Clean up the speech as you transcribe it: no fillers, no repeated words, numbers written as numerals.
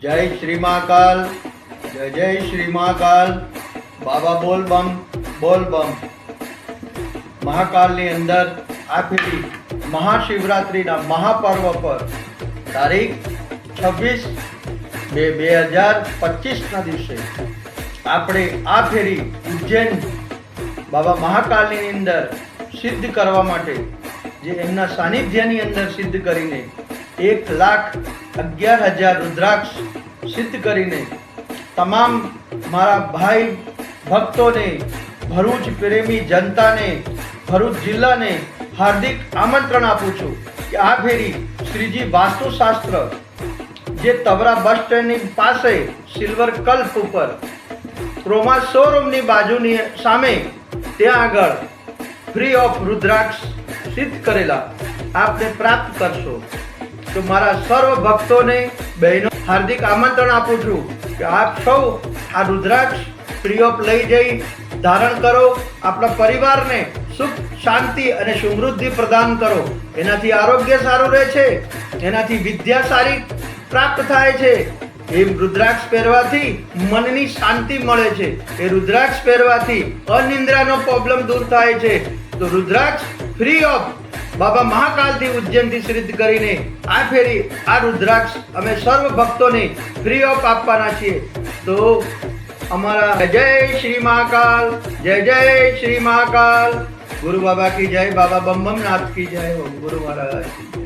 जय श्री महाकाल, जय जय श्री महाकाल। बाबा बोल बम महाकालની અંદર આ ફેરી મહાશિવરાત્રિના મહાપર્વ પર તારીખ 26/2/2025ના દિવસે આપણે આ ફેરી ઉજ્જૈન બાબા મહાકાલની અંદર સિદ્ધ કરવા માટે જે એમના સાનિધ્યની અંદર સિદ્ધ કરીને 1,11,000 रुद्राक्ष सिद्ध करीने तमाम मारा भाई भक्तों ने, भरूच प्रेमी जनता ने, भरूच जिला ने हार्दिक आमंत्रण आपू छू कि आ फेरी श्रीजी वास्तुशास्त्र जे तवरा बस स्टेन्ड पासे सिल्वर कल्प पर क्रोमा शोरूम नी बाजूनी सामे त्यां आगळ फ्री ऑफ रुद्राक्ष सिद्ध करेला आपने प्राप्त करशो। तो मारा सर्व भक्तों ने बहनों हार्दिक आमंत्रण आपू छू कि आप सौ आ रुद्राक्ष फ्री ऑफ लई जई धारण करो, अपना परिवार ने सुख शांति और समृद्धि प्रदान करो। एनाथी आरोग्य सारू रहे छे, एनाथी विद्या सारी प्राप्त थाय छे। ए रुद्राक्ष पहेरवाथी मननी शांति मळे छे। ए रुद्राक्ष पहेरवाथी अनिंद्रानो प्रॉब्लम दूर थाय छे। तो रुद्राक्ष फ्री ऑफ बाबा महाकाल थी उज्जैन थी सिद्ध करीने आ फेरी आ रुद्राक्ष अमे सर्व भक्तों ने फ्री ऑफ आपवाना छीए। तो अमारा जय श्री महाकाल, जय जय श्री महाकाल। गुरु बाबा की जय, बाबा बम बम नाथ की जय, ओम गुरु महाराज की जय।